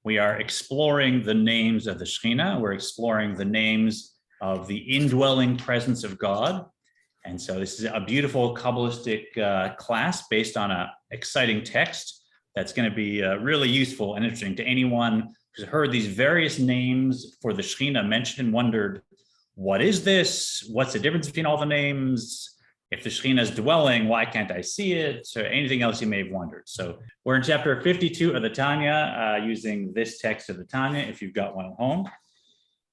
We are exploring the names of the Shechinah. We're exploring the names of the indwelling presence of God. And so this is a beautiful kabbalistic class based on an exciting text that's going to be really useful and interesting to anyone who's heard these various names for the Shechinah mentioned and wondered, what is this? What's the difference between all the names? If the Shechinah is dwelling, why can't I see it? Or anything else you may have wondered. So we're in chapter 52 of the Tanya, using this text of the Tanya if you've got one at home.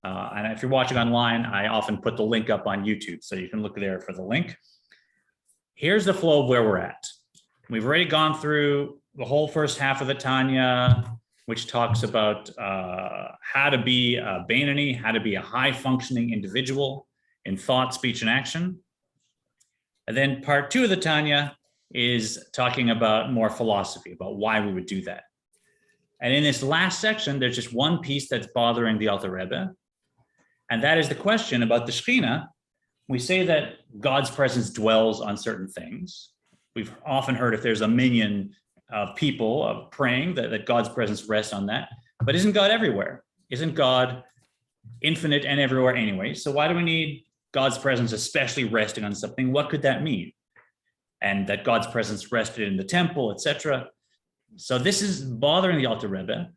And if you're watching online, I often put the link up on YouTube, so you can look there for the link. Here's the flow of where we're at. We've already gone through the whole first half of the Tanya, which talks about how to be a Beinoni, how to be a high-functioning individual in thought, speech, and action. And then part 2 of the Tanya is talking about more philosophy, about why we would do that. And in this last section, there's just one piece that's bothering the Alter Rebbe, and that is the question about the Shechinah. We say that God's presence dwells on certain things. We've often heard if there's a minyan of people of praying that God's presence rests on that. But isn't God everywhere? Isn't God infinite and everywhere anyway? So why do we need God's presence especially resting on something? What could that mean? And that God's presence rested in the temple, etc. So this is bothering the Alter Rebbe.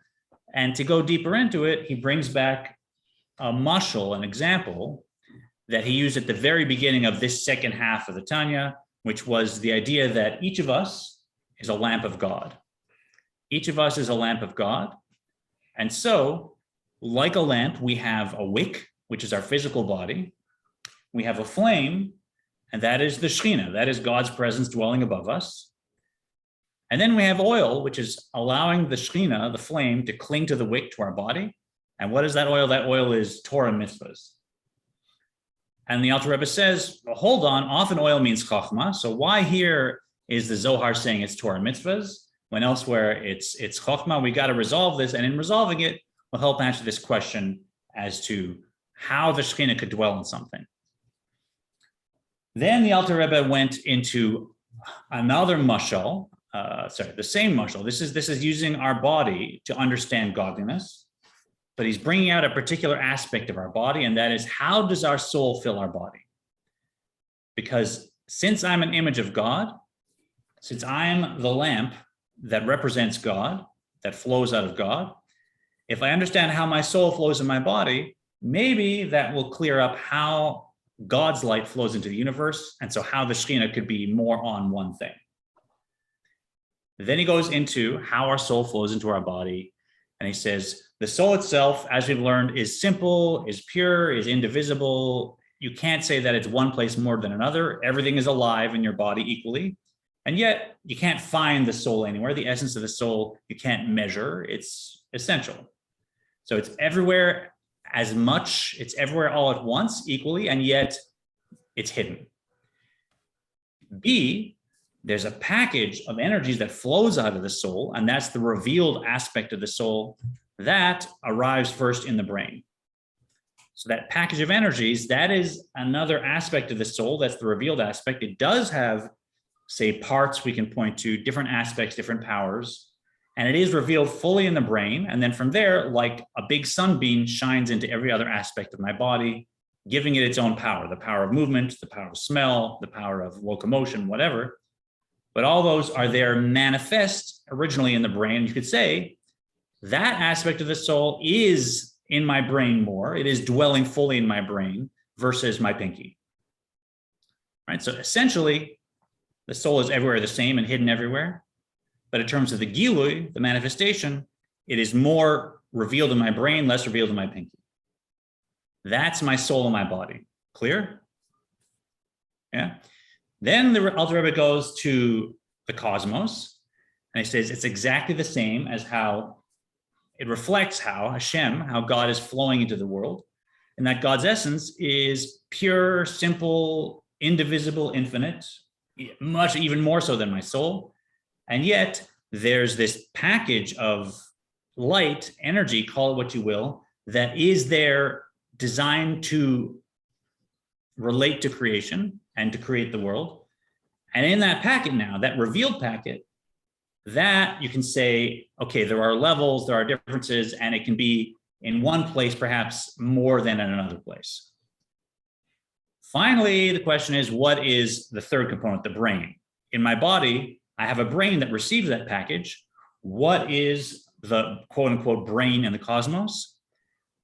And to go deeper into it, he brings back a mashal, an example that he used at the very beginning of this second half of the Tanya, which was the idea that each of us is a lamp of God. Each of us is a lamp of God. And so, like a lamp, we have a wick, which is our physical body. We have a flame, and that is the Shechinah. That is God's presence dwelling above us. And then we have oil, which is allowing the Shechinah, the flame, to cling to the wick, to our body. And what is that oil? That oil is Torah mitzvahs. And the Alter Rebbe says, well, hold on, often oil means Chokhmah. So why here is the Zohar saying it's Torah mitzvahs, when elsewhere it's Chokhmah? We got to resolve this. And in resolving it, we'll help answer this question as to how the Shechinah could dwell in something. Then the Alter Rebbe went into another mashal, the same mashal. This is using our body to understand godliness, but he's bringing out a particular aspect of our body, and that is, how does our soul fill our body? Because since I'm an image of God, since I'm the lamp that represents God, that flows out of God, if I understand how my soul flows in my body, maybe that will clear up how God's light flows into the universe, and so how the Shechinah could be more on one thing. Then he goes into how our soul flows into our body, and he says, the soul itself, as we've learned, is simple, is pure, is indivisible. You can't say that it's one place more than another. Everything is alive in your body equally, and yet you can't find the soul anywhere. The essence of the soul, you can't measure. It's essential. So it's everywhere as much, it's everywhere all at once equally, and yet it's hidden. B, there's a package of energies that flows out of the soul, and that's the revealed aspect of the soul that arrives first in the brain. So that package of energies, that is another aspect of the soul, that's the revealed aspect. It does have, say, parts we can point to, different aspects, different powers, and it is revealed fully in the brain. And then from there, like a big sunbeam, shines into every other aspect of my body, giving it its own power, the power of movement, the power of smell, the power of locomotion, whatever. But all those are there manifest originally in the brain. You could say that aspect of the soul is in my brain more. It is dwelling fully in my brain versus my pinky. Right? So essentially, the soul is everywhere the same and hidden everywhere. But in terms of the gilui, the manifestation, it is more revealed in my brain, less revealed in my pinky. That's my soul in my body. Clear? Yeah. Then the Alter Rebbe goes to the cosmos, and he says it's exactly the same as how it reflects how Hashem, how God is flowing into the world, and that God's essence is pure, simple, indivisible, infinite, much even more so than my soul. And yet there's this package of light, energy, call it what you will, that is there designed to relate to creation and to create the world. And in that packet now, that revealed packet, that you can say, okay, there are levels, there are differences, and it can be in one place perhaps more than in another place. Finally, the question is, what is the third component, the brain? In my body, I have a brain that receives that package. What is the quote unquote brain in the cosmos?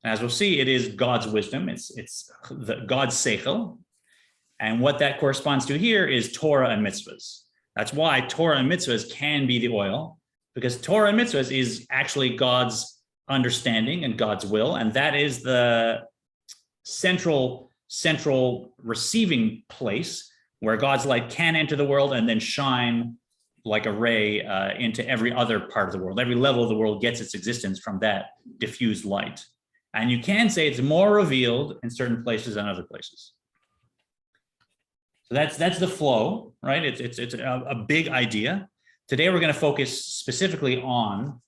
As we'll see, it is God's wisdom. It's God's seichel. And what that corresponds to here is Torah and mitzvahs. That's why Torah and mitzvahs can be the oil, because Torah and mitzvahs is actually God's understanding and God's will. And that is the central receiving place where God's light can enter the world and then shine like a ray into every other part of the world. Every level of the world gets its existence from that diffused light. And you can say it's more revealed in certain places than other places. So that's the flow, right? It's a big idea. Today we're going to focus specifically on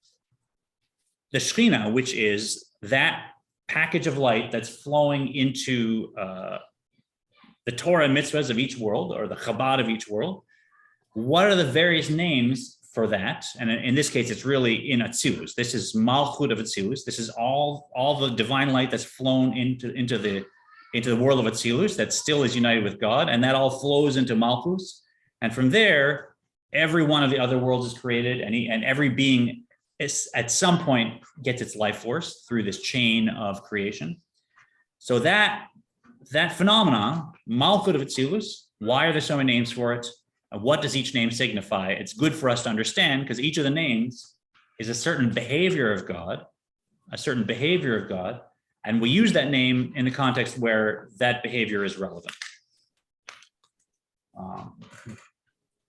the Shechinah, which is that package of light that's flowing into the Torah and mitzvahs of each world, or the Chabad of each world. What are the various names for that? And in this case, it's really in Atzilus. This is Malchut of Atzilus. This is all the divine light that's flown into the world of Atzilus that still is united with God, and that all flows into Malchus. And from there, every one of the other worlds is created, and every being is, at some point, gets its life force through this chain of creation. So that phenomenon, Malchut of Atzilus, why are there so many names for it? What does each name signify? It's good for us to understand, because each of the names is a certain behavior of God, and we use that name in the context where that behavior is relevant.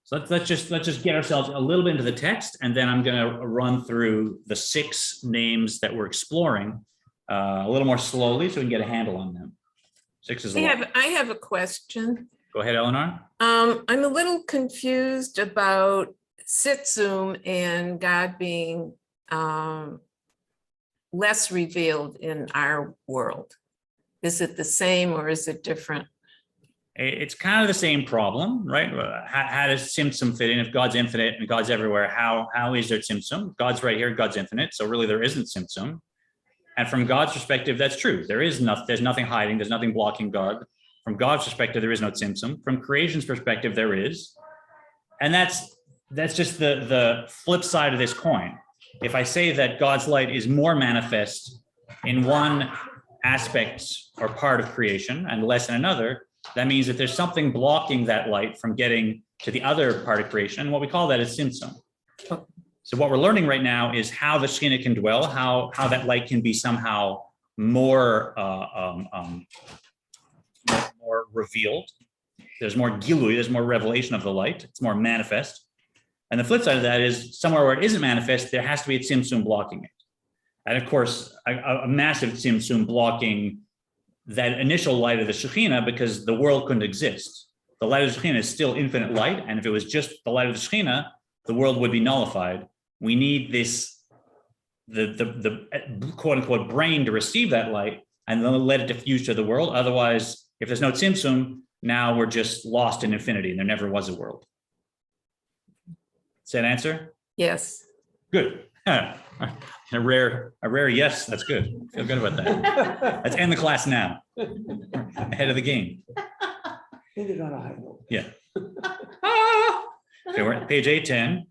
So let's just get ourselves a little bit into the text, and then I'm going to run through the 6 names that we're exploring a little more slowly, so we can get a handle on them. 6 is a lot. I have a question. Go ahead, Eleanor. I'm a little confused about Sitzum and God being less revealed in our world. Is it the same or is it different? It's kind of the same problem, right? How does Tzimtzum fit in? If God's infinite and God's everywhere, how is there Tzimtzum? God's right here, God's infinite, so really there isn't Tzimtzum. And from God's perspective, that's true. There's nothing hiding, there's nothing blocking God. From God's perspective, there is no Tzimtzum. From creation's perspective, there is. And that's just the flip side of this coin. If I say that God's light is more manifest in one aspect or part of creation and less in another, that means that there's something blocking that light from getting to the other part of creation. And what we call that is Tzimtzum. So what we're learning right now is how the Shechinah can dwell, how that light can be somehow more revealed. There's more gilui, there's more revelation of the light. It's more manifest. And the flip side of that is somewhere where it isn't manifest, there has to be a tzimtzum blocking it. And of course, a massive tzimtzum blocking that initial light of the Shechinah, because the world couldn't exist. The light of the Shechinah is still infinite light. And if it was just the light of the Shechinah, the world would be nullified. We need the quote unquote brain to receive that light and then let it diffuse to the world. Otherwise, if there's no tzimtzum, now we're just lost in infinity and there never was a world. Does that answer? Yes. Good. A rare yes, that's good. Feel good about that. Let's end the class now. Ahead of the game. Yeah. Okay, we're at page 810.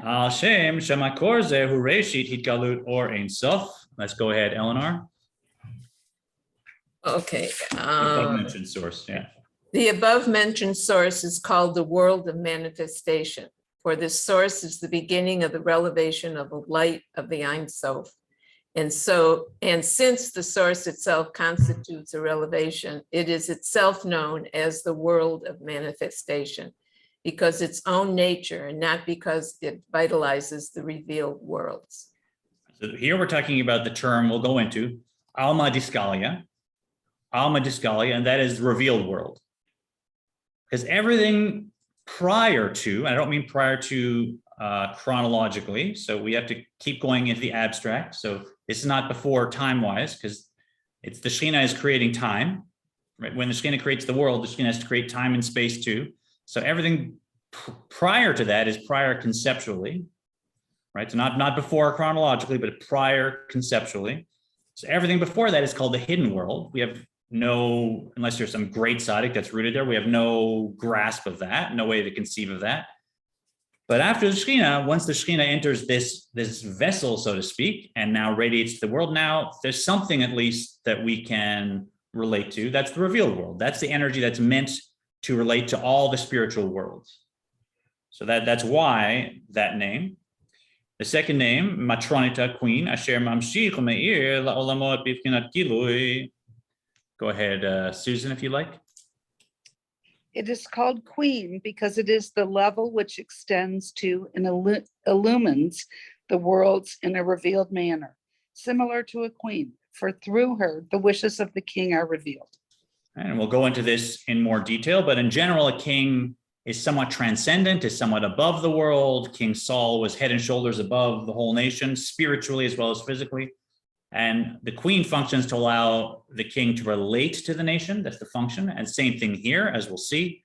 Al Shem Shemakor Zehu Reshit Hitgalut Or Ein Sof. Let's go ahead, Eleanor. Okay. Above mentioned source, yeah. The above mentioned source is called the world of manifestation, for this source is the beginning of the revelation of the light of the Ein Sof. And since the source itself constitutes a revelation, it is itself known as the world of manifestation, because its own nature and not because it vitalizes the revealed worlds. So here we're talking about the term we'll go into, Alma Diskalia, and that is the revealed world. Because everything prior to, and I don't mean prior to chronologically, so we have to keep going into the abstract. So this is not before time-wise, because it's the Shechinah is creating time, right? When the Shechinah creates the world, the Shechinah has to create time and space too. So everything prior to that is prior conceptually. right? So not before chronologically, but prior conceptually. So everything before that is called the hidden world. We have no, unless there's some great tzaddik that's rooted there, we have no grasp of that, no way to conceive of that. But after the Shechinah, once the Shechinah enters this vessel, so to speak, and now radiates to the world, now there's something at least that we can relate to. That's the revealed world. That's the energy that's meant to relate to all the spiritual worlds. So that's why that name. The second name, Matronita, Queen, Asher Mamshich Meir La'olamot Bivchinat Gilui. Go ahead, Susan, if you like. It is called Queen because it is the level which extends to and illumines the worlds in a revealed manner, similar to a queen, for through her, the wishes of the king are revealed. And we'll go into this in more detail, but in general, a king is somewhat transcendent, is somewhat above the world. King Saul was head and shoulders above the whole nation, spiritually as well as physically. And the queen functions to allow the king to relate to the nation. That's the function. And same thing here, as we'll see.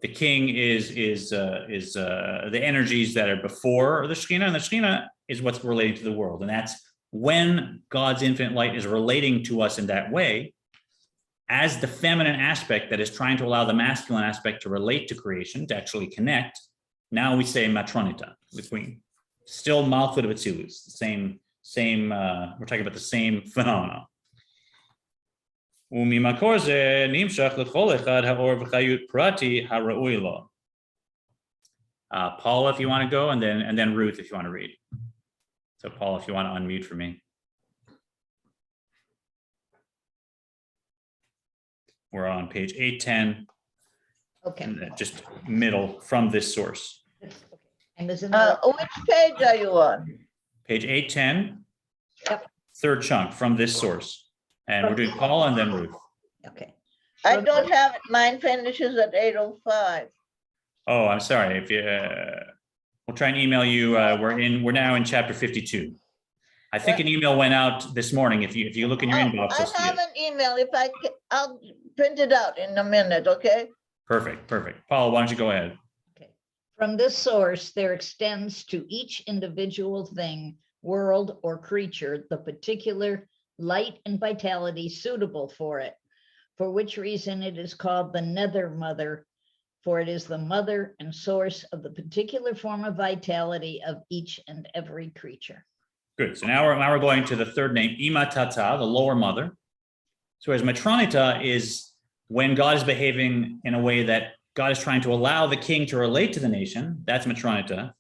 The king is the energies that are before the Shechinah, and the Shechinah is what's relating to the world. And that's when God's infinite light is relating to us in that way, as the feminine aspect that is trying to allow the masculine aspect to relate to creation, to actually connect. Now we say Matronita, the queen. Still Malchut of Atzilus, the same, we're talking about the same phenomena. Paul, if you want to go, and then Ruth, if you want to read. So Paul, if you want to unmute for me. We're on page 810. Okay. And just middle from this source. And there's Which page are you on? Page 810. Yep. Third chunk from this source. And we're doing Paul and then Ruth. Okay. I don't have it. Mine finishes at 8:05. Oh, I'm sorry. If you, we'll try and email you. We're now in chapter 52. I think an email went out this morning. If you look in your inbox, I you'll see have it. an email. I'll print it out in a minute, okay? Perfect. Paul, why don't you go ahead? Okay. From this source, there extends to each individual thing, world, or creature the particular light and vitality suitable for it, for which reason it is called the nether mother, for it is the mother and source of the particular form of vitality of each and every creature. Good. So now we're going to the third name, Imatata, the lower mother. So as Matronita is when God is behaving in a way that God is trying to allow the king to relate to the nation, that's Matronita.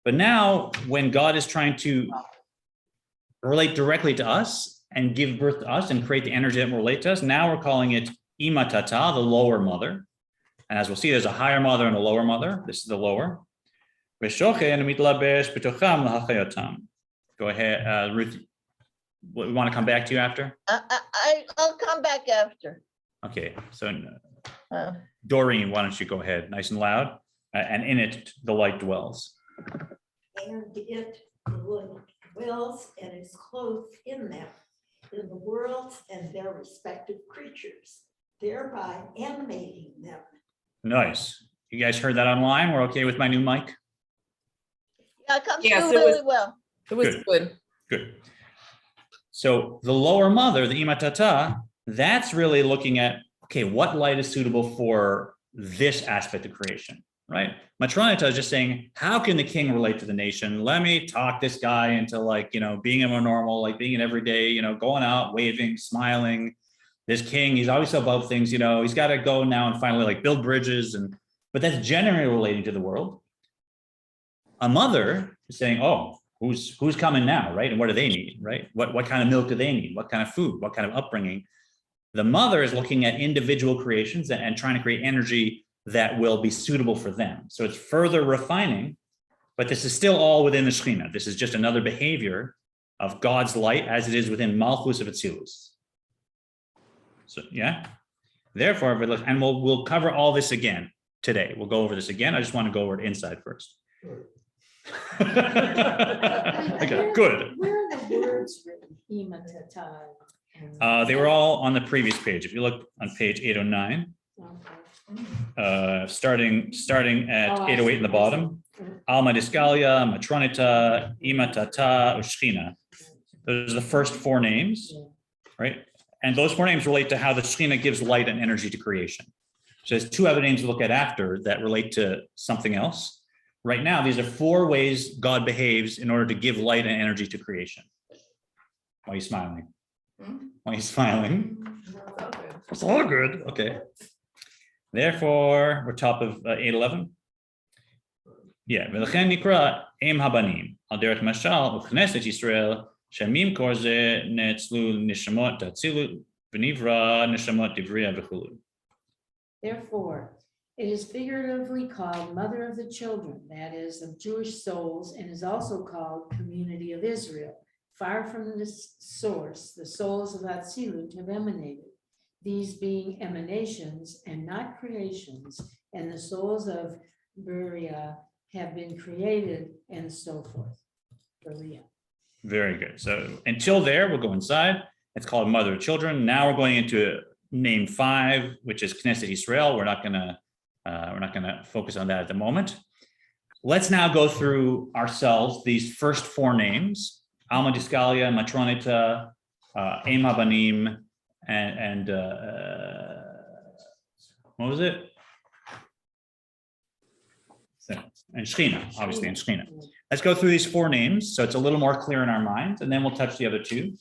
But now when God is trying to relate directly to us and give birth to us and create the energy that will relate to us, now we're calling it Imatata, the lower mother. And as we'll see, there's a higher mother and a lower mother. This is the lower. Go ahead, Ruth. We want to come back to you after? I'll come back after. Okay, so Uh, Doreen, why don't you go ahead, nice and loud, and in it the light dwells. And it dwells and is clothed in them, in the worlds and their respective creatures, thereby animating them. Nice. You guys heard that online? We're okay with my new mic? Yeah, it comes Yes, through it was- really well. It was good. Good. So the lower mother, the Imatata, that's really looking at, okay, what light is suitable for this aspect of creation, right? Matronita is just saying, how can the king relate to the nation? Let me talk this guy into being a more normal, like being an everyday, going out, waving, smiling. This king, he's always above things, he's got to go now and finally build bridges. But that's generally relating to the world. A mother is saying, oh, who's coming now, right? And what do they need, right? What kind of milk do they need? What kind of food? What kind of upbringing? The mother is looking at individual creations and trying to create energy that will be suitable for them. So it's further refining, but this is still all within the Shechinah. This is just another behavior of God's light as it is within Malchus of Atzilus. So yeah, therefore, and we'll cover all this again today. We'll go over this again. I just want to go over it inside first. Okay, good. Where are the words written? Imatata. They were all on the previous page. If you look on page 809, Okay. starting at 808 in the bottom. Alma Discalia, Matronita, Imatata, Shechinah. Those are the first four names, right? And those four names relate to how the Shechinah gives light and energy to creation. So there's two other names to look at after that relate to something else. Right now, these are four ways God behaves in order to give light and energy to creation. Why are you smiling? Why are you smiling? It's all good. Okay. Therefore, we're top of 811. Yeah. ולכן נקרא אם הבנים על דרך משל וכנסת ישראל שמim קור זה נאצלו נשמות האצילות ונברא נשמות דברייה וכו'. Therefore, it is figuratively called Mother of the Children, that is, of Jewish souls, and is also called Community of Israel. Far from this source, the souls of Atzilut have emanated, these being emanations and not creations, and the souls of Buriah have been created, and so forth. Buriah. Very good. So until there, we'll go inside. It's called Mother of Children. Now we're going into name 5, which is Knesset Israel. We're not gonna focus on that at the moment. Let's now go through ourselves these first four names: Alma Discalia, Matronita, Em Habanim, and what was it? And Shechinah, obviously, and Shechinah. Let's go through these four names so it's a little more clear in our minds, and then we'll touch the other two.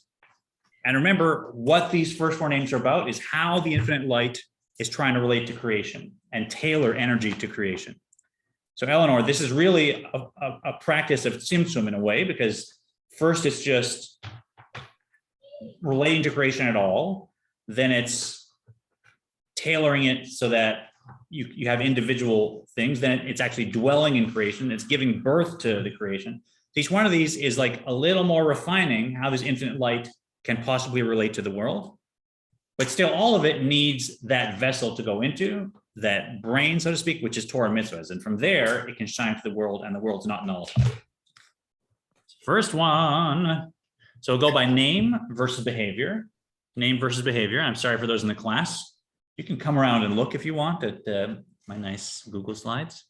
And remember, what these first four names are about is how the infinite light is trying to relate to creation and tailor energy to creation. So Eleanor, this is really a practice of Tzimtzum in a way, because first it's just relating to creation at all, then it's tailoring it so that you have individual things, then it's actually dwelling in creation, it's giving birth to the creation. Each one of these is like a little more refining how this infinite light can possibly relate to the world, but still all of it needs that vessel to go into, that brain, so to speak, which is Torah mitzvahs. And from there, it can shine to the world and the world's not nullified. First one. So we'll go by name versus behavior. Name versus behavior. I'm sorry for those in the class. You can come around and look if you want at my nice Google slides.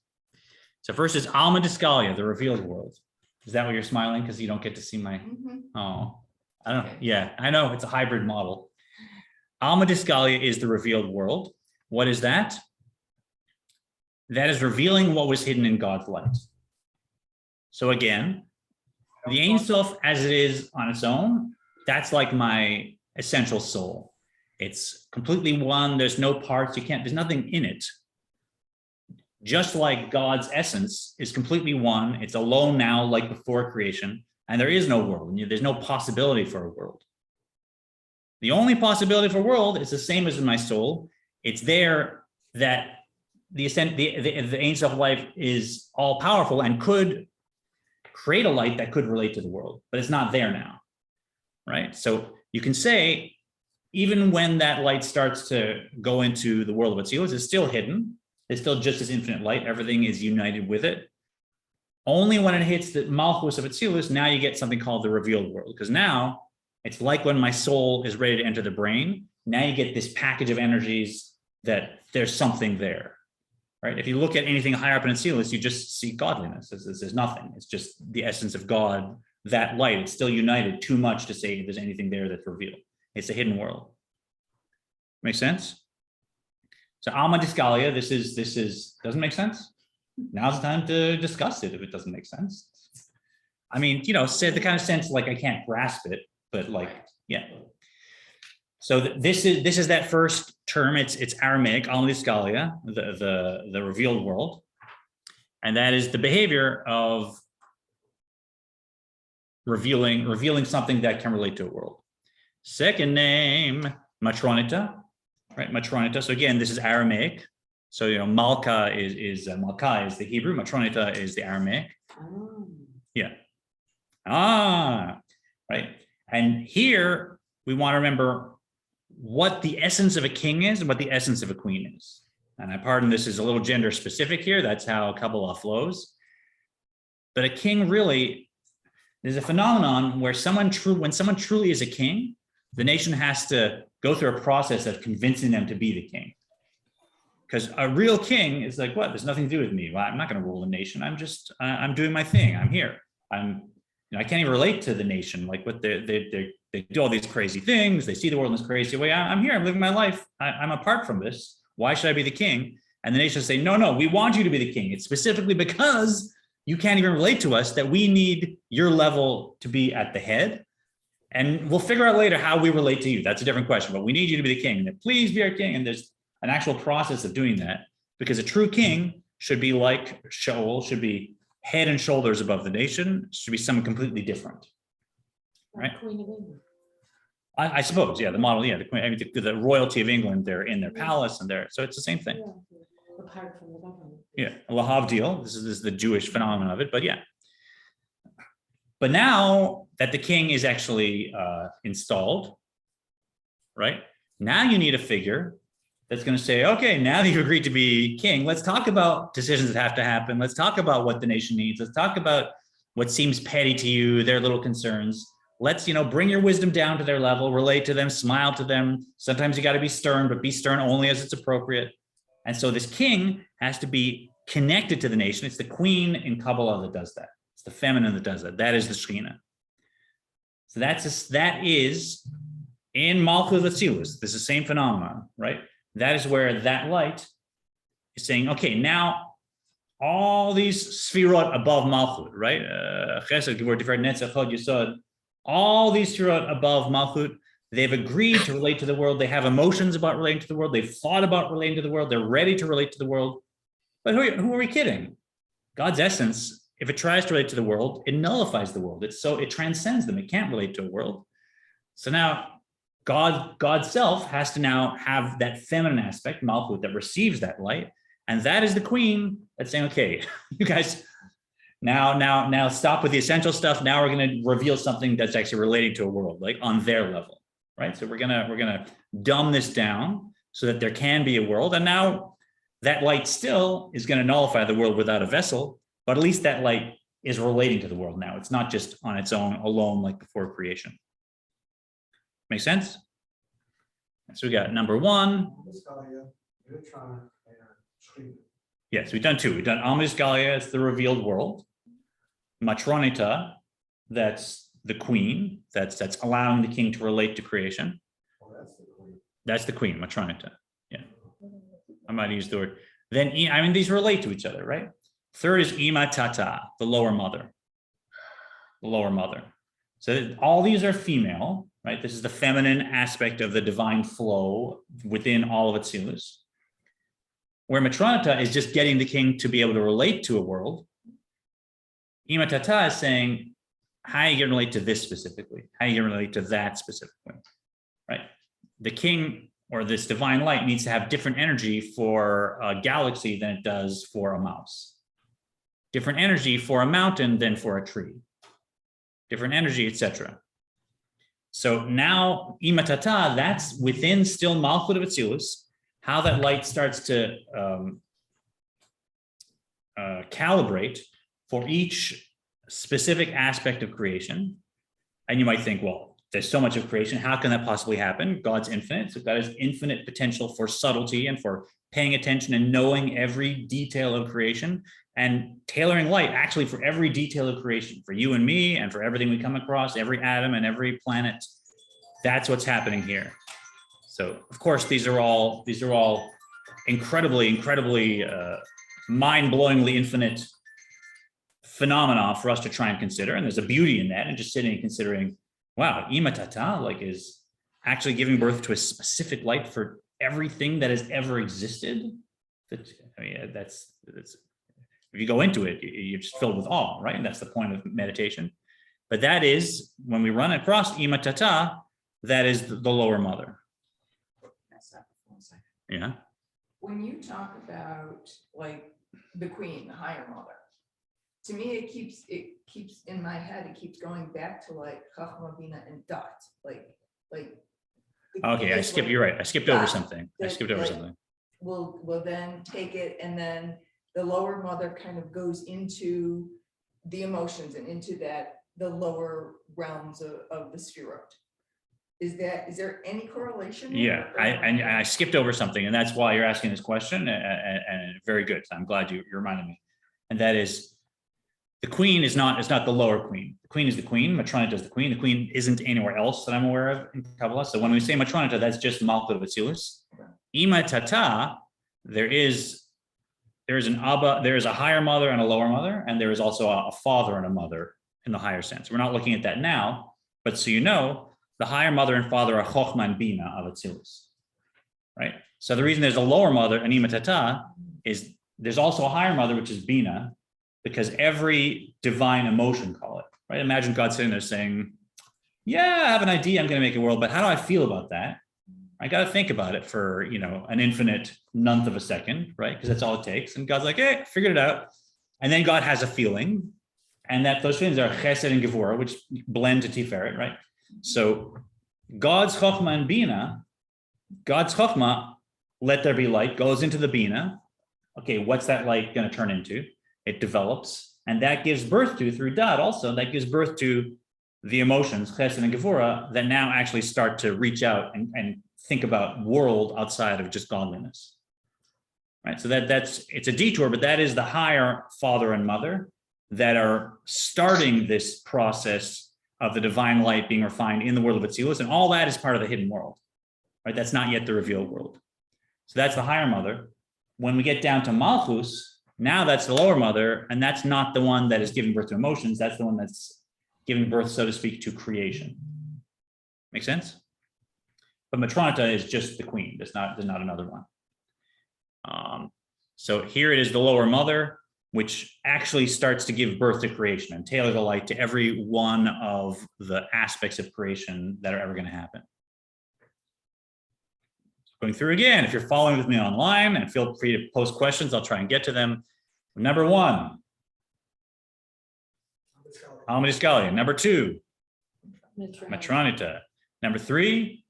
So first is Alma Discalia, the revealed world. Is that why you're smiling? Because you don't get to see my, oh, I don't know. Yeah, I know it's a hybrid model. Alma Discalia is the revealed world. What is that? That is revealing what was hidden in God's light. So again, the Ein Sof as it is on its own, that's like my essential soul. It's completely one. There's no parts. There's nothing in it. Just like God's essence is completely one. It's alone now, like before creation, and there is no world. There's no possibility for a world. The only possibility for a world is the same as in my soul. It's there that the Ein Sof life is all powerful and could create a light that could relate to the world, but it's not there now, right? So you can say, even when that light starts to go into the world of Atzilus, it's still hidden. It's still just as infinite light. Everything is united with it. Only when it hits the Malchus of Atzilus, now you get something called the revealed world, because now it's like when my soul is ready to enter the brain. Now you get this package of energies that there's something there, right? If you look at anything higher up in Atzilus, you just see godliness. There's nothing. It's just the essence of God, that light. It's still united too much to say there's anything there that's revealed. It's a hidden world. Make sense? So Alma Discalia, this is doesn't make sense. Now's the time to discuss it if it doesn't make sense. I mean, say the kind of sense like I can't grasp it, but like, yeah. So this is that first term. It's Aramaic, Alma Discalia, the revealed world, and that is the behavior of revealing something that can relate to a world. Second name, Matronita, right? Matronita. So again, this is Aramaic. So Malka is Malka is the Hebrew. Matronita is the Aramaic. Oh. Yeah. Right. And here we want to remember what the essence of a king is and what the essence of a queen is. And I pardon, this is a little gender specific here. That's how Kabbalah flows. But a king really, there's a phenomenon where when someone truly is a king, the nation has to go through a process of convincing them to be the king. Because a real king is like, what? There's nothing to do with me. Well, I'm not going to rule a nation. I'm doing my thing. I'm here. I can't even relate to the nation. Like what they do all these crazy things. They see the world in this crazy way. I'm here. I'm living my life. I'm apart from this. Why should I be the king? And the nations say, no, we want you to be the king. It's specifically because you can't even relate to us that we need your level to be at the head. And we'll figure out later how we relate to you. That's a different question, but we need you to be the king. And please be our king. And there's an actual process of doing that, because a true king should be like Shaul, should be head and shoulders above the nation, should be someone completely different. Right? Queen of England. I suppose, yeah, the model, yeah, the queen, I mean, the royalty of England, they're in their palace and so it's the same thing. Yeah, apart from the government. Yeah, Lahavdil, this is the Jewish phenomenon of it, but yeah. But now that the king is actually installed, right? Now you need a figure that's going to say, okay, now that you've agreed to be king, let's talk about decisions that have to happen. Let's talk about what the nation needs. Let's talk about what seems petty to you, their little concerns. Let's, bring your wisdom down to their level, relate to them, smile to them. Sometimes you got to be stern, but be stern only as it's appropriate. And so this king has to be connected to the nation. It's the queen in Kabbalah that does that. It's the feminine that does that. That is the Shechinah. So that is in Malchut Atzilus. This is the same phenomenon, right? That is where that light is saying, okay, now all these sfirot above Malchut, right? Chesed, Gevurah, Tiferet, Netzach, Hod, Yesod, all these sfirot above Malchut, they've agreed to relate to the world. They have emotions about relating to the world. They've thought about relating to the world. They're ready to relate to the world. But who are we kidding? God's essence, if it tries to relate to the world, it nullifies the world. It transcends them. It can't relate to a world. So now God's self has to now have that feminine aspect, Malchut, that receives that light. And that is the queen that's saying, okay, you guys, now stop with the essential stuff. Now we're going to reveal something that's actually relating to a world, like on their level, right? So we're gonna dumb this down so that there can be a world. And now that light still is going to nullify the world without a vessel, but at least that light is relating to the world now. It's not just on its own alone like before creation. Make sense? So we got number one. Yes, we've done two. We've done Amos Galia, it's the revealed world. Matronita, that's the queen, that's allowing the king to relate to creation. That's the queen, Matronita. Yeah. I might use the word. Then, these relate to each other, right? Third is Ima Tata, the lower mother. The lower mother. So all these are female, right? This is the feminine aspect of the divine flow within all of Atzilus. Where Matronita is just getting the king to be able to relate to a world. Ima Tata is saying, how are you going to relate to this specifically? How are you going to relate to that specifically, right? The king or this divine light needs to have different energy for a galaxy than it does for a mouse. Different energy for a mountain than for a tree. Different energy, etc. So now Ima Tata, that's within still Malchut of Atzilus, how that light starts to calibrate for each specific aspect of creation. And you might think, well, there's so much of creation. How can that possibly happen? God's infinite. So God has infinite potential for subtlety and for paying attention and knowing every detail of creation and tailoring light actually for every detail of creation, for you and me and for everything we come across, every atom and every planet. That's what's happening here. So of course, these are all incredibly mind-blowingly infinite phenomena for us to try and consider. And there's a beauty in that, and just sitting and considering, wow, Ima Tata is actually giving birth to a specific light for everything that has ever existed. That's if you go into it, you're just filled with awe, right? And that's the point of meditation. But that is, when we run across Ima Tata, that is the lower mother. Yeah. When you talk about like the queen, the higher mother, to me it keeps in my head, it keeps going back to like Chachma, Bina, and Dot. Like Okay, I skipped. You're right. I skipped over something. We'll then take it, and then the lower mother kind of goes into the emotions and into the lower realms of the Sefirot. Is there any correlation? Yeah, I skipped over something, and that's why you're asking this question, and very good. I'm glad you reminded me. And that is, the queen is not the lower queen. The queen is the queen. Matronita is the queen. The queen isn't anywhere else that I'm aware of in Kabbalah. So when we say Matronita, that's just Malchut of Atzilus. Ima Tata, there is an Abba, there is a higher mother and a lower mother, and there is also a father and a mother in the higher sense. We're not looking at that now, but so you know, the higher mother and father are Chochmah and Bina of Atzilus, right? So the reason there's a lower mother, an Ima Tata, is there's also a higher mother, which is Bina, because every divine emotion, call it, right? Imagine God sitting there saying, yeah, I have an idea, I'm going to make a world, but how do I feel about that? I got to think about it for, an infinite nth of a second, right? Because that's all it takes. And God's like, hey, I figured it out. And then God has a feeling, and that those feelings are Chesed and Gevurah, which blend to Tiferet, right? So God's Chochmah and Bina, God's Chochmah, let there be light, goes into the Bina. Okay, what's that light going to turn into? It develops, and that gives birth to, through Dad also, that gives birth to the emotions, Chesed and Gevurah, that now actually start to reach out and think about world outside of just godliness. Right, so it's a detour, but that is the higher father and mother that are starting this process of the divine light being refined in the world of Atzilus, and all that is part of the hidden world, right? That's not yet the revealed world. So that's the higher mother. When we get down to Malchus, now that's the lower mother, and that's not the one that is giving birth to emotions. That's the one that's giving birth, so to speak, to creation. Make sense? But Matronita is just the queen. There's not another one. So here it is, the lower mother, which actually starts to give birth to creation and tailor the light to every one of the aspects of creation that are ever going to happen. Going through again, if you're following with me online, and feel free to post questions, I'll try and get to them. Number 1, Alma Discalia. Number 2, Matronita. Number 3,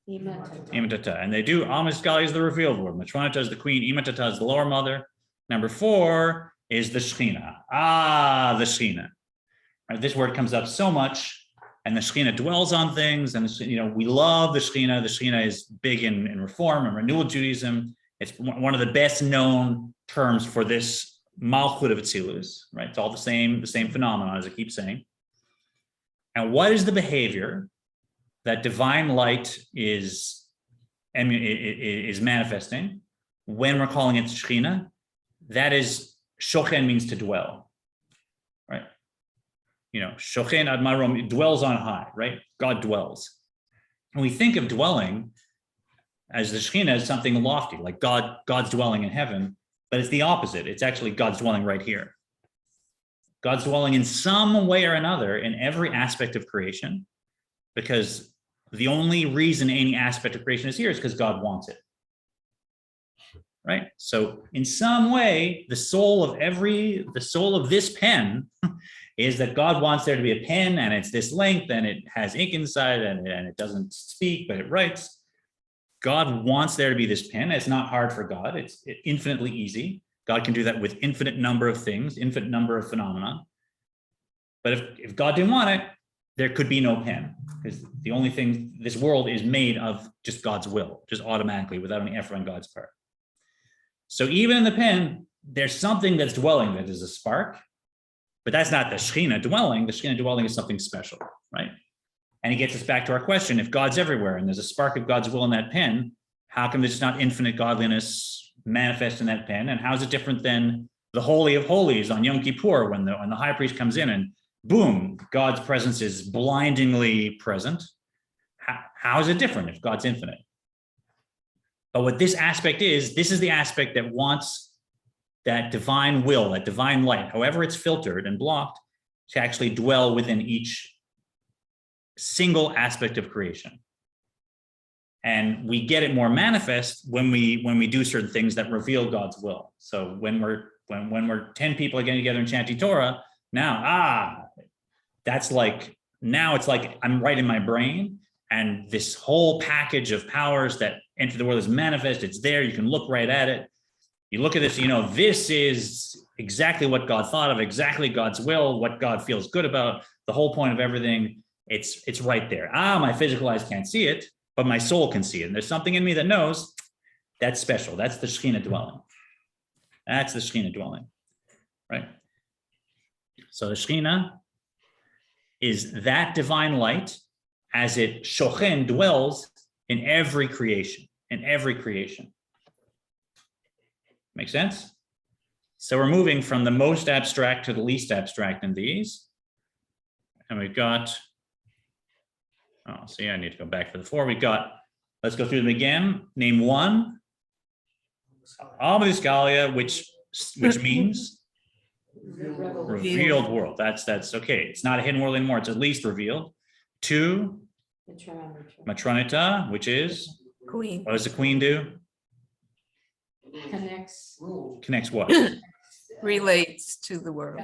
Ima Tata. And they do, Alma Discalia is the revealed word. Matronita is the queen. Ima Tata is the lower mother. Number 4 is the Shechinah. The Shechinah. Right, this word comes up so much, and the Shechinah dwells on things, and we love the Shechinah. The Shechinah is big in Reform and Renewal Judaism. It's one of the best known terms for this Malchut of Atzilus, right? It's all the same phenomenon, as I keep saying. And what is the behavior that divine light is manifesting when we're calling it Shechinah? That is, Shochen means to dwell, right? Shochen ad marom, dwells on high, right? God dwells. When we think of dwelling as the Shechinah as something lofty, like God's dwelling in heaven, but it's the opposite. It's actually God's dwelling right here. God's dwelling in some way or another in every aspect of creation, because the only reason any aspect of creation is here is because God wants it. Right? So in some way, the soul of this pen is that God wants there to be a pen, and it's this length, and it has ink inside, and it doesn't speak, but it writes. God wants there to be this pen. It's not hard for God. It's infinitely easy. God can do that with infinite number of things, infinite number of phenomena. But if God didn't want it, there could be no pen, because the only thing, this world is made of just God's will, just automatically, without any effort on God's part. So even in the pen, there's something that's dwelling, that is a spark, but that's not the Shechinah dwelling. The Shechinah dwelling is something special, right? And it gets us back to our question: if God's everywhere and there's a spark of God's will in that pen, how come there's not infinite godliness manifest in that pen? And how is it different than the Holy of Holies on Yom Kippur when the high priest comes in and boom, God's presence is blindingly present? How is it different if God's infinite? But what this aspect is, this is the aspect that wants that divine will, that divine light, however it's filtered and blocked, to actually dwell within each single aspect of creation. And we get it more manifest when we do certain things that reveal God's will. So when we're 10 people getting together and chanting Torah, now, that's like, now it's like I'm right in my brain, and this whole package of powers that enter the world is manifest. It's there. You can look right at it. You look at this, this is exactly what God thought of, exactly God's will, what God feels good about, the whole point of everything. It's right there. My physical eyes can't see it, but my soul can see it. And there's something in me that knows that's special. That's the Shechinah dwelling. That's the Shechinah dwelling, right? So the Shechinah is that divine light as it shochen dwells in every creation, Make sense? So we're moving from the most abstract to the least abstract in these. And we've got, I need to go back to the 4. We've got, let's go through them again. Name 1, Almadiskalia, which means revealed world. That's okay. It's not a hidden world anymore. It's at least revealed. 2, Matronita, which is Queen. what does the queen do? Connects what? Relates to the world.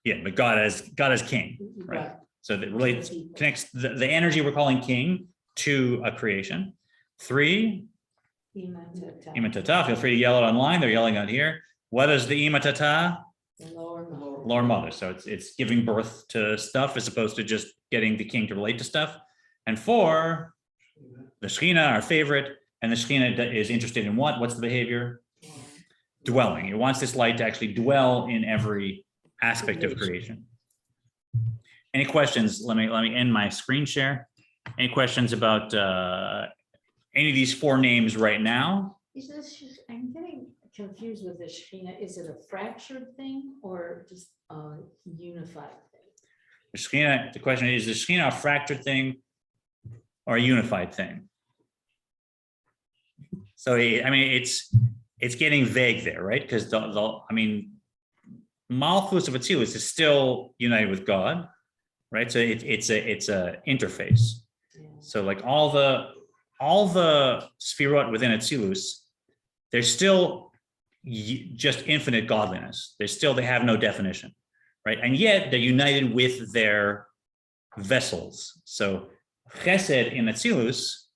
Yeah, but God as king, right? So that relates, connects the energy we're calling king to a creation. 3, Imatata. Feel free to yell it online. They're yelling out here. What is the Imatata? Lower mother. So it's giving birth to stuff as opposed to just getting the king to relate to stuff. And 4, the Shechinah, our favorite, and the Shechinah is interested in what? What's the behavior? Dwelling. It wants this light to actually dwell in every aspect of creation. Any questions? Let me end my screen share. Any questions about any of these 4 names right now? I'm getting confused with the Shechinah. Is it a fractured thing or just a unified thing? The Shechinah, the question is the Shechinah a fractured thing or a unified thing? So I mean, it's getting vague there, right? Because Malchus of Atzilus is still united with God, right? So it's a interface. Yeah. So like all the Sfirot within Atzilus, they're still just infinite godliness. They have no definition, right? And yet they're united with their vessels. So Chesed in Atzilus,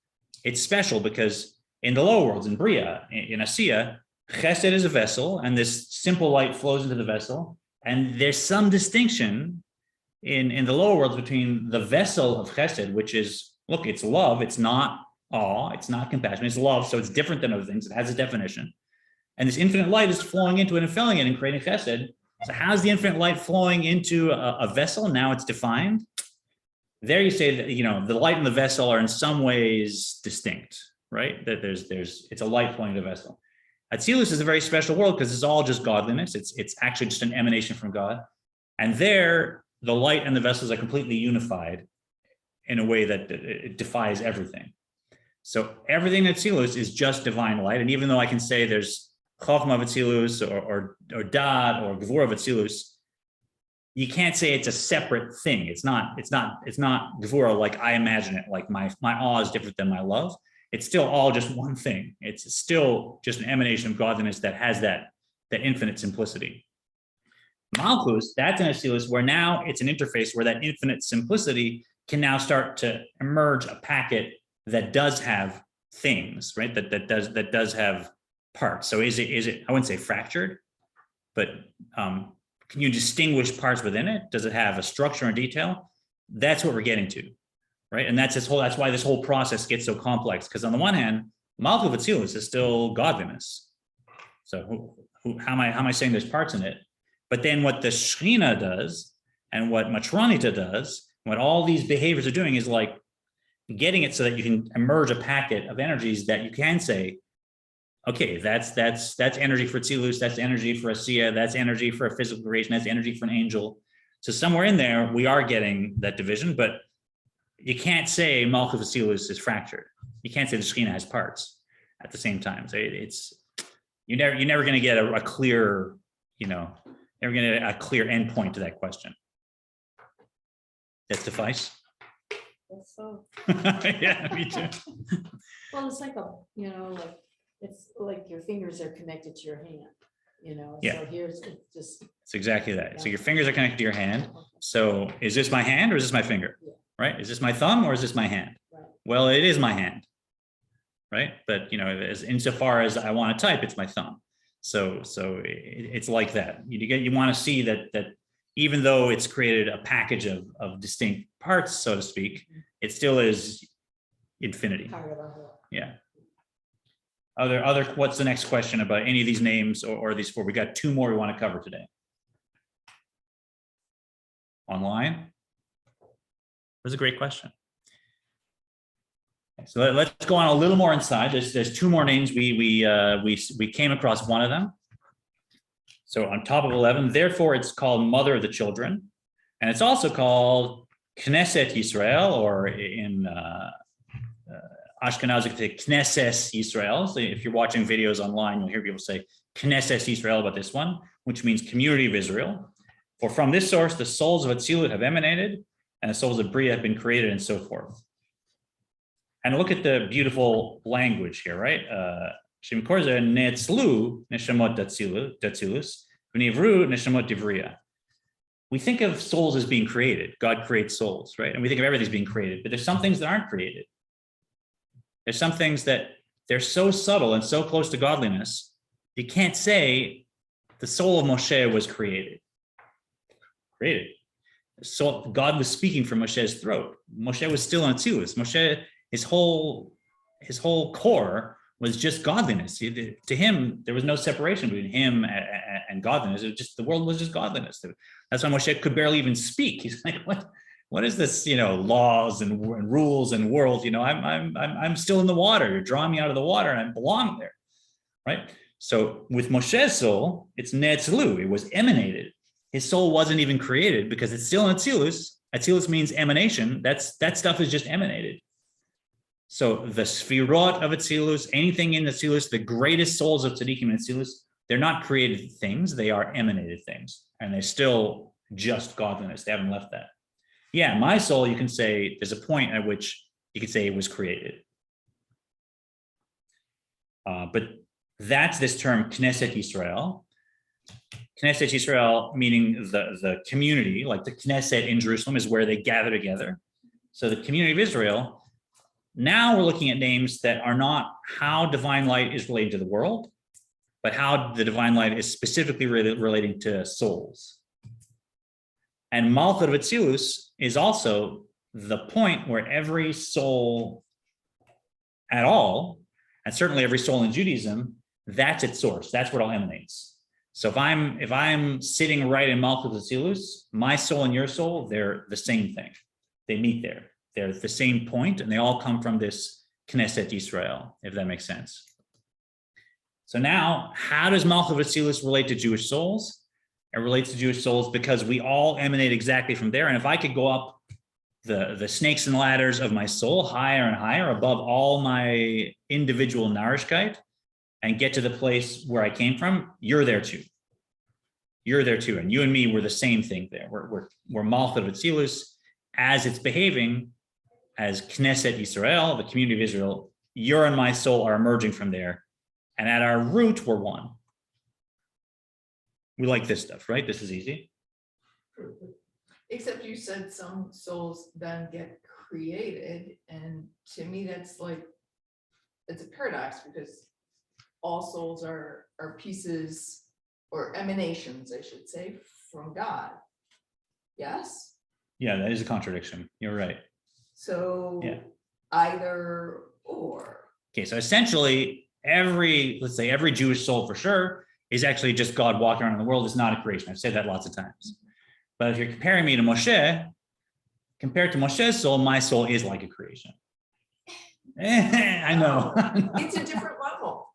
it's special because in the lower worlds, in Bria, in Asiya, Chesed is a vessel, and this simple light flows into the vessel. And there's some distinction in the lower worlds between the vessel of Chesed, which is, look, it's love, it's not awe, it's not compassion, it's love, so it's different than other things, it has a definition. And this infinite light is flowing into it and filling it and creating Chesed. So how's the infinite light flowing into a vessel? Now it's defined. There you say that, the light and the vessel are in some ways distinct, right? That it's a light flowing to the vessel. Atzilus is a very special world because it's all just godliness. It's actually just an emanation from God. And there, the light and the vessels are completely unified in a way that it defies everything. So everything in Atzilus is just divine light. And even though I can say there's Chochmah of Atzilus or Dad or Gvura of Atzilus, you can't say it's a separate thing. It's not Gvura like I imagine it, like my awe is different than my love. It's still all just one thing. It's still just an emanation of godliness that has that infinite simplicity. Malchus, that's an Atzilus where now it's an interface where that infinite simplicity can now start to emerge a packet that does have things, right? That does have parts. So is it? I wouldn't say fractured, but can you distinguish parts within it? Does it have a structure and detail? That's what we're getting to. Right, and that's why this whole process gets so complex. Because on the one hand, Malchus of Atzilus is still godliness. So how am I saying there's parts in it? But then what the Shechinah does, and what Matronita does, what all these behaviors are doing is like getting it so that you can emerge a packet of energies that you can say, okay, that's energy for Atzilus, that's energy for Asiya, that's energy for a physical creation, that's energy for an angel. So somewhere in there, we are getting that division, but you can't say Malchus of Atzilus is fractured. You can't say the Shechinah has parts at the same time. So you're never going to get a clear, never going to get a clear endpoint to that question. That suffice? That's so. Yeah, me too. Well, it's like it's like your fingers are connected to your hand, Yeah. So here's just. It's exactly that. So your fingers are connected to your hand. So is this my hand or is this my finger? Yeah. Right? Is this my thumb or is this my hand? Right. Well, it is my hand, right? But as insofar as I want to type, it's my thumb. So it's like that. You want to see that even though it's created a package of distinct parts, so to speak, it still is infinity. Yeah. What's the next question about any of these names or these four? We got two more we want to cover today. Online? That's a great question. So let's go on a little more inside. There's two more names. We came across one of them. So on top of 11, therefore it's called Mother of the Children. And it's also called Knesset Yisrael, or in Ashkenazic, Knesset Yisrael. So if you're watching videos online, you'll hear people say Knesset Yisrael about this one, which means community of Israel. For from this source, the souls of Atzilut have emanated, and the souls of Bria have been created, and so forth. And look at the beautiful language here, right? Shemkorza netzlu neshamot datzilus, v'nivru neshamot divria. We think of souls as being created. God creates souls, right? And we think of everything's being created, but there's some things that aren't created. There's some things that they're so subtle and so close to godliness, you can't say the soul of Moshe was created. So God was speaking from Moshe's throat. Moshe was still in Atzilus. Moshe, his whole core was just godliness. To him, there was no separation between him and godliness. It was just, the world was just godliness. That's why Moshe could barely even speak. He's like, what is this, laws and rules and world? I'm still in the water. You're drawing me out of the water and I belong there, right? So with Moshe's soul, it's netzlu. It was emanated. His soul wasn't even created because it's still in Atzilus. Atzilus means emanation. That stuff is just emanated. So the Sfirot of Atzilus, anything in Atzilus, the greatest souls of Tzaddikim in Atzilus, they're not created things, they are emanated things. And they're still just godliness. They haven't left that. Yeah, my soul, you can say, there's a point at which you could say it was created. But that's this term, Knesset Yisrael. Knesset Yisrael, meaning the community, like the Knesset in Jerusalem is where they gather together. So the community of Israel. Now we're looking at names that are not how divine light is related to the world, but how the divine light is specifically relating to souls. And Malchut of Atzilus is also the point where every soul at all, and certainly every soul in Judaism, that's its source. That's where it all emanates. So if I'm sitting right in Malchut of Atzilus, my soul and your soul, they're the same thing. They meet there. They're the same point, and they all come from this Knesset Yisrael, if that makes sense. So now, how does Malchut of Atzilus relate to Jewish souls? It relates to Jewish souls because we all emanate exactly from there. And if I could go up the snakes and ladders of my soul higher and higher above all my individual Narishkeit and get to the place where I came from, you're there too. You're there too. And you and me, we're the same thing there. We're Malchut of Atzilus as it's behaving as Knesset Yisrael, the community of Israel. Your and my soul are emerging from there. And at our root, we're one. We like this stuff, right? This is easy. Except you said some souls then get created. And to me, that's like, it's a paradox because all souls are pieces or emanations, I should say, from God. Yes? Yeah, that is a contradiction. You're right. So yeah. Either or. Okay, so essentially let's say every Jewish soul for sure is actually just God walking around in the world. Is not a creation. I've said that lots of times. But if you're comparing me to Moshe, compared to Moshe's soul, my soul is like a creation. I know. It's a different level.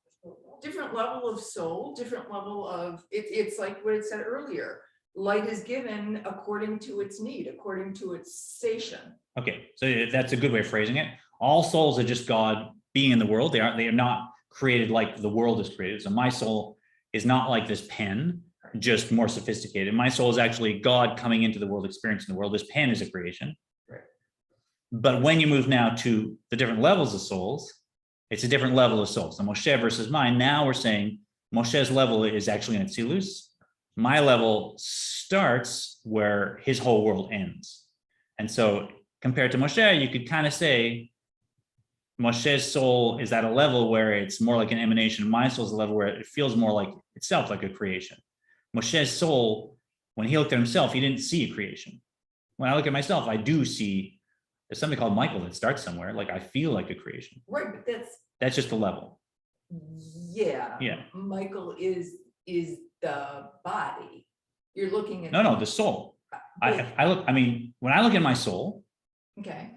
Different level of soul, different level of, it's like what it said earlier. Light is given according to its need, according to its station. Okay, so that's a good way of phrasing it. All souls are just God being in the world. They are not created like the world is created. So my soul is not like this pen, just more sophisticated. My soul is actually God coming into the world, experiencing the world. This pen is a creation. Right. But when you move now to the different levels of souls, it's a different level of souls. So Moshe versus mine, now we're saying Moshe's level is actually in Atzilus. My level starts where his whole world ends. And so compared to Moshe, you could kind of say Moshe's soul is at a level where it's more like an emanation. My soul is a level where it feels more like itself, like a creation. Moshe's soul When he looked at himself, he didn't see a creation. When I look at myself, I do see there's something called Michael that starts somewhere. Like I feel like a creation. Right, but That's just the level. yeah. Yeah. Michael is the body. You're looking at. No, the soul. I mean, when I look at my soul, Okay.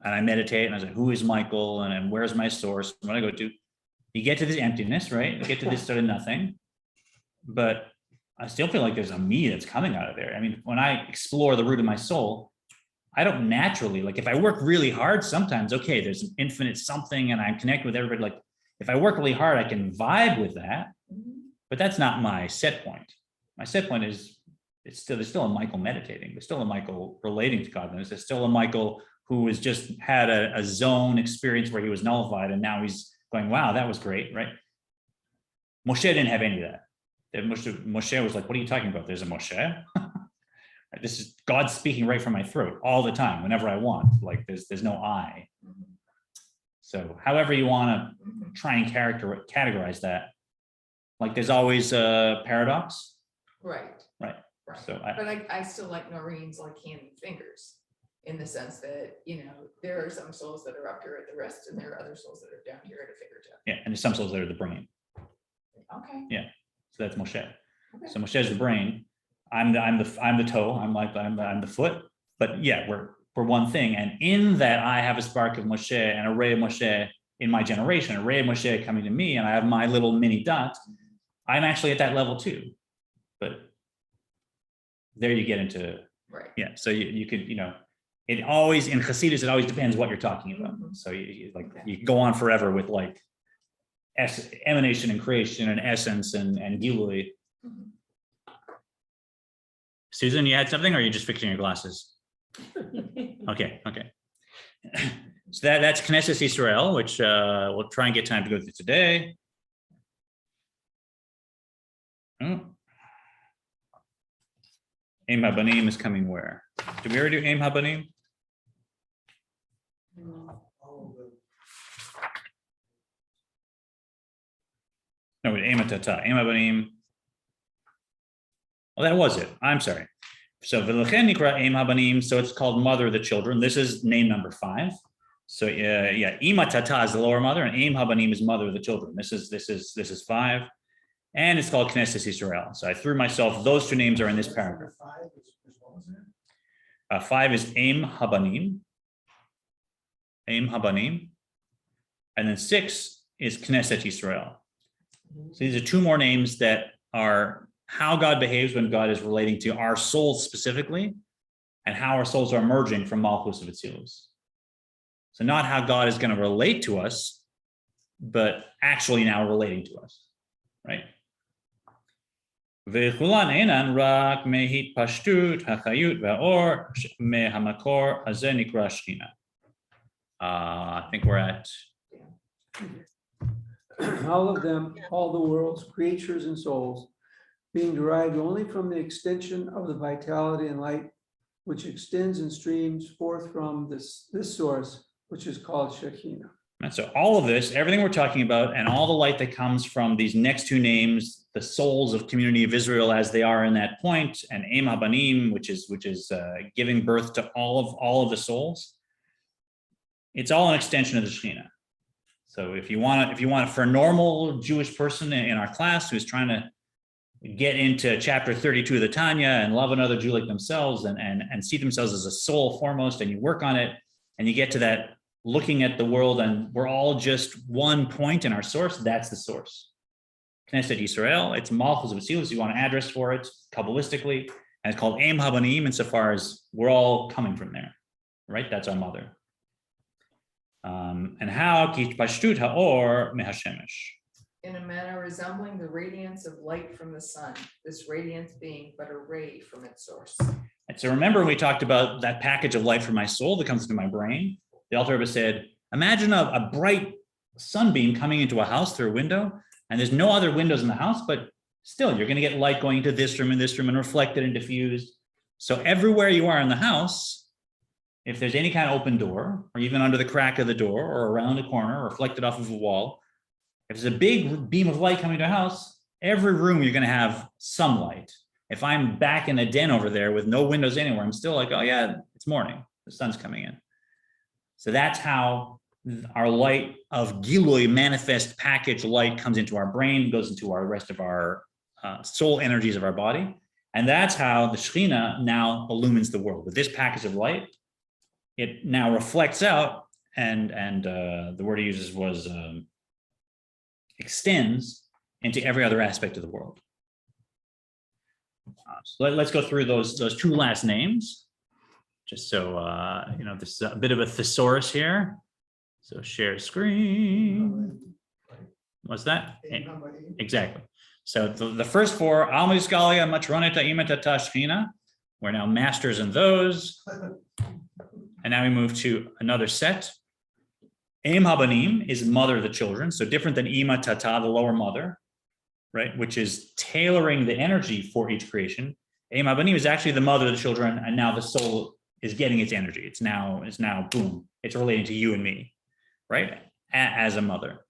and I meditate and I say, who is Michael and where's my source? What I go to, you get to this emptiness, right? You get to this sort of nothing, but I still feel like there's a me that's coming out of there. I mean, when I explore the root of my soul, I don't naturally, like if I work really hard, sometimes, okay, there's an infinite something and I connect with everybody. Like if I work really hard, I can vibe with that, but that's not my set point. My set point is there's still a Michael meditating. There's still a Michael relating to godliness. There's still a Michael who has just had a zone experience where he was nullified and now he's going, wow, that was great, right? Moshe didn't have any of that. Moshe was like, what are you talking about? There's a Moshe? This is God speaking right from my throat all the time, whenever I want. Like there's no I. So however you want to try and categorize that, like there's always a paradox. Right. So but I still like Noreen's like hand and fingers, in the sense that, you know, there are some souls that are up here at the wrist and there are other souls that are down here at a fingertip. yeah, and there's some souls that are the brain. Okay. Yeah. So that's Moshe. Okay. So Moshe's the brain. I'm the toe. I'm the foot. But yeah, we're one thing. And in that, I have a spark of Moshe and a ray of Moshe in my generation, a ray of Moshe coming to me, and I have my little mini dot. I'm actually at that level too. But there you get into Right. yeah. So you could, you know, it always in Hasidus, it always depends what you're talking about. So you you can go on forever with like emanation and creation and essence and Gilui. Susan, you had something, or are you just fixing your glasses? Okay. So that's Knesset Yisrael, which we'll try and get time to go through today. Aim HaBanim is coming where? Did we already do Aim HaBanim? No, Aim HaTata, Aim HaBanim. Well, that was it. I'm sorry. So V'lechen Nikra Aim HaBanim. So it's called Mother of the Children. This is name number 5. So yeah, Ima Tata is the lower mother, and Aim HaBanim is Mother of the Children. This is 5, and it's called Knesset Yisrael. So I threw myself. Those 2 names are in this paragraph. 5 is Aim HaBanim, Aim HaBanim, and then 6 is Knesset Yisrael. So these are 2 more names that are how God behaves when God is relating to our souls specifically, and how our souls are emerging from Malchus of Atzilus. So not how God is going to relate to us, but actually now relating to us, right? וכולן אינן רק מהתפשטות החיות והאור מהמקור הזה נקרא שכינה. I think we're at all of them, all the world's creatures and souls, being derived only from the extension of the vitality and light, which extends and streams forth from this source, which is called Shechinah. And so all of this, everything we're talking about, and all the light that comes from these next 2 names, the souls of community of Israel as they are in that point, and Aim HaBanim, which is giving birth to all of the souls. It's all an extension of the Shekhinah. So if you want for a normal Jewish person in our class who's trying to get into chapter 32 of the Tanya and love another Jew like themselves and see themselves as a soul foremost, and you work on it and you get to that looking at the world and we're all just one point in our source, that's the source. Knesset Yisrael, it's Malchus of Atzilus, you want an address for it kabbalistically, and it's called Aim HaBanim insofar as we're all coming from there, right? That's our mother. And how ki pashtut haor mehashemesh. In a manner resembling the radiance of light from the sun, this radiance being but a ray from its source. And so remember we talked about that package of light from my soul that comes into my brain. The Alter Rebbe said, imagine a bright sunbeam coming into a house through a window, and there's no other windows in the house, but still you're going to get light going into this room and reflected and diffused. So everywhere you are in the house, if there's any kind of open door, or even under the crack of the door, or around a corner, or reflected off of a wall, if there's a big beam of light coming to a house, every room you're going to have some light. If I'm back in a den over there with no windows anywhere, I'm still like, oh yeah, it's morning, the sun's coming in. So that's how our light of Gilui, manifest package light, comes into our brain, goes into our rest of our soul energies of our body. And that's how the Shechinah now illumines the world. With this package of light, it now reflects out, and the word he uses was extends into every other aspect of the world. So let's go through those two last names, just so this is a bit of a thesaurus here. So share screen. What's that? Exactly. So the first four, Almiskalia, Matroneta, Imatata, Shechinah, we're now masters in those. And now we move to another set. Em Habanim is mother of the children, so different than Ima Tata, the lower mother, right? Which is tailoring the energy for each creation. Em Habanim is actually the mother of the children, and now the soul is getting its energy. It's now boom, it's relating to you and me, right? As a mother.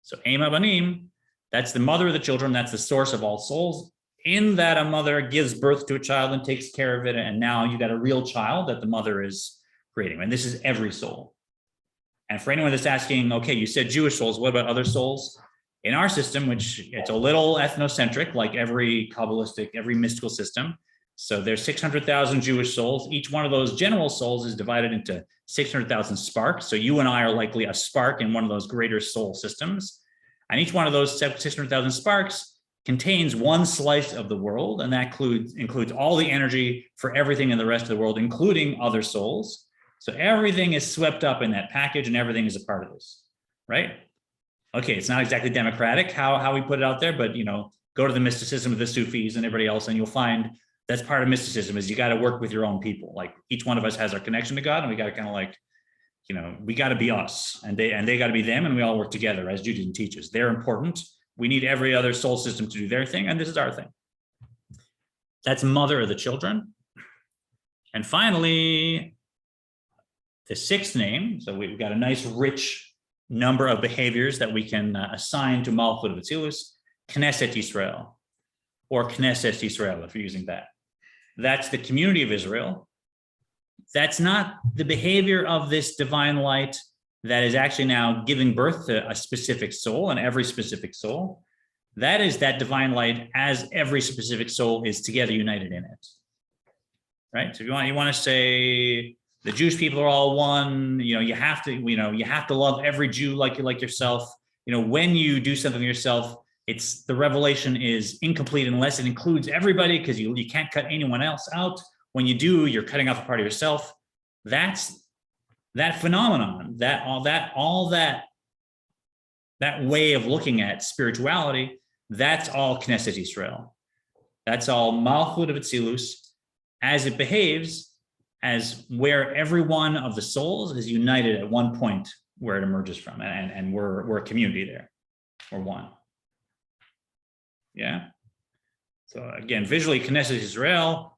So Em Habanim, that's the mother of the children, that's the source of all souls. In that, a mother gives birth to a child and takes care of it, and now you got a real child that the mother is creating, and this is every soul. And for anyone that's asking, okay, you said Jewish souls, what about other souls? In our system, which it's a little ethnocentric, like every kabbalistic, every mystical system. So there's 600,000 Jewish souls. Each one of those general souls is divided into 600,000 sparks. So you and I are likely a spark in one of those greater soul systems. And each one of those 600,000 sparks contains one slice of the world, and that includes all the energy for everything in the rest of the world, including other souls. So everything is swept up in that package, and everything is a part of this, right? Okay, it's not exactly democratic how we put it out there, but go to the mysticism of the Sufis and everybody else, and you'll find that's part of mysticism is you got to work with your own people. Like each one of us has our connection to God, and we got to kind of like, we got to be us, and they got to be them, and we all work together as Judaism teaches. They're important. We need every other soul system to do their thing, and this is our thing. That's mother of the children. And finally, the sixth name, so we've got a nice rich number of behaviors that we can assign to Malchut of Atzilus, Knesset Yisrael, or Knesset Yisrael, if you're using that. That's the community of Israel. That's not the behavior of this divine light that is actually now giving birth to a specific soul, and every specific soul. That is that divine light as every specific soul is together united in it, right? So if you want to say, the Jewish people are all one. You have to love every Jew like you like yourself. When you do something yourself, it's the revelation is incomplete unless it includes everybody, because you can't cut anyone else out. When you do, you're cutting off a part of yourself. That's that phenomenon, that way of looking at spirituality. That's all Knesset Yisrael. That's all Malchut of Atzilus as it behaves, as where every one of the souls is united at one point where it emerges from, and we're a community there, we're one. Yeah. So again, visually, Knesset Yisrael,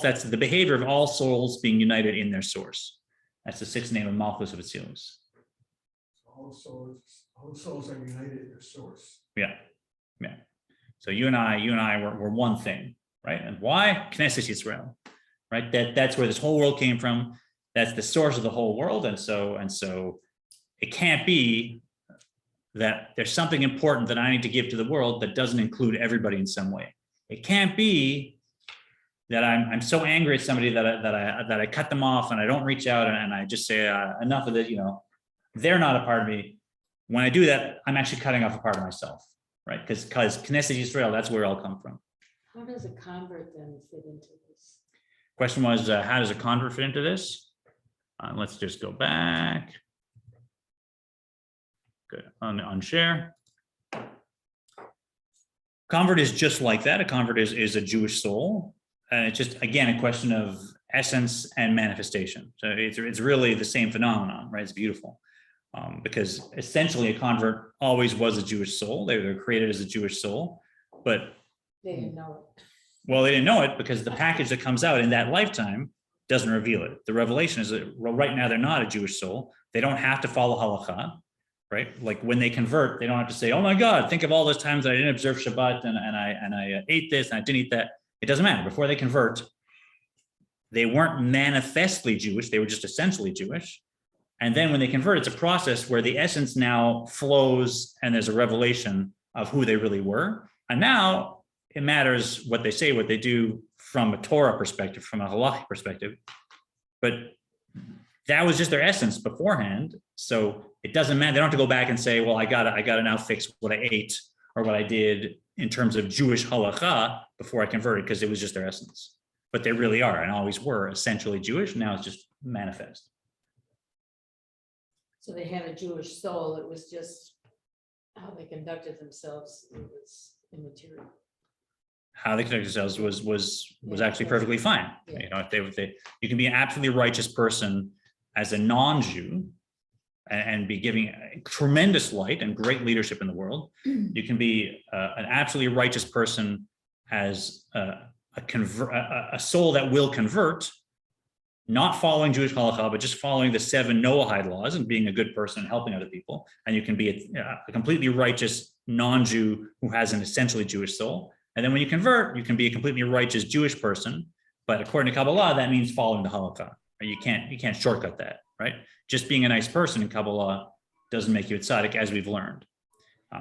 that's the behavior of all souls being united in their source. That's the sixth name of Malchus of Atzilus. All souls are united in their source. Yeah. So you and I were one thing, right? And why? Knesset Yisrael. Right, that's where this whole world came from. That's the source of the whole world, and so it can't be that there's something important that I need to give to the world that doesn't include everybody in some way. It can't be that I'm so angry at somebody that I cut them off and I don't reach out and I just say enough of it. They're not a part of me. When I do that, I'm actually cutting off a part of myself, right? Because Knesset Yisrael, that's where it all come from. How does a convert then fit into this? Question was, how does a convert fit into this? Let's just go back. Good, on share. Convert is just like that. A convert is a Jewish soul. And it's just, again, a question of essence and manifestation. So it's really the same phenomenon, right? It's beautiful. Because essentially a convert always was a Jewish soul. They were created as a Jewish soul, but they didn't know it. Well, they didn't know it because the package that comes out in that lifetime doesn't reveal it. The revelation is that right now they're not a Jewish soul. They don't have to follow halakha, right? Like when they convert, they don't have to say, "Oh my God, think of all those times that I didn't observe Shabbat and I ate this and I didn't eat that." It doesn't matter. Before they convert, they weren't manifestly Jewish. They were just essentially Jewish. And then when they convert, it's a process where the essence now flows and there's a revelation of who they really were. And now it matters what they say, what they do from a Torah perspective, from a halachic perspective. But that was just their essence beforehand. So it doesn't matter. They don't have to go back and say, well, I gotta now fix what I ate or what I did in terms of Jewish halacha before I converted, because it was just their essence. But they really are and always were essentially Jewish. Now it's just manifest. So they had a Jewish soul. It was just how they conducted themselves. It was immaterial. How they conducted themselves was actually perfectly fine. Yeah. You know, if they you can be an absolutely righteous person as a non-Jew and be giving tremendous light and great leadership in the world. You can be an absolutely righteous person as a soul that will convert, not following Jewish halacha, but just following the 7 Noahide laws and being a good person and helping other people. And you can be a completely righteous non-Jew who has an essentially Jewish soul. And then when you convert, you can be a completely righteous Jewish person. But according to Kabbalah, that means following the halakha. You can't shortcut that, right? Just being a nice person in Kabbalah doesn't make you a tzaddik, as we've learned,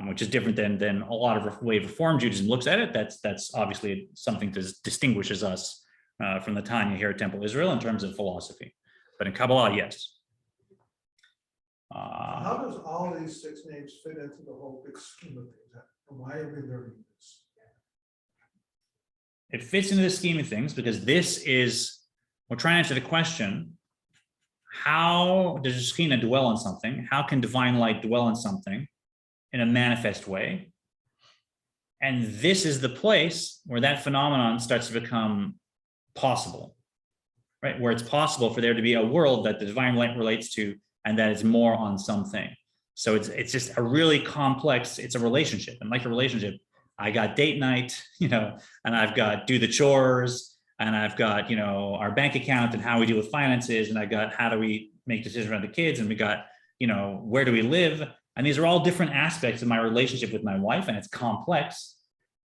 which is different than a lot of way Reform Judaism looks at it. That's obviously something that distinguishes us from the Tanya here at Temple Israel in terms of philosophy. But in Kabbalah, yes. How does all these 6 names fit into the whole big scheme of things? And why are we learning this? It fits into the scheme of things because we're trying to answer the question, how does Shechinah dwell on something? How can divine light dwell on something in a manifest way? And this is the place where that phenomenon starts to become possible, right? Where it's possible for there to be a world that the divine light relates to and that is more on something. So it's just a really complex, it's a relationship. And like a relationship, I got date night, and I've got do the chores, and I've got, our bank account and how we deal with finances, and I got how do we make decisions around the kids, and we got, where do we live? And these are all different aspects of my relationship with my wife, and it's complex.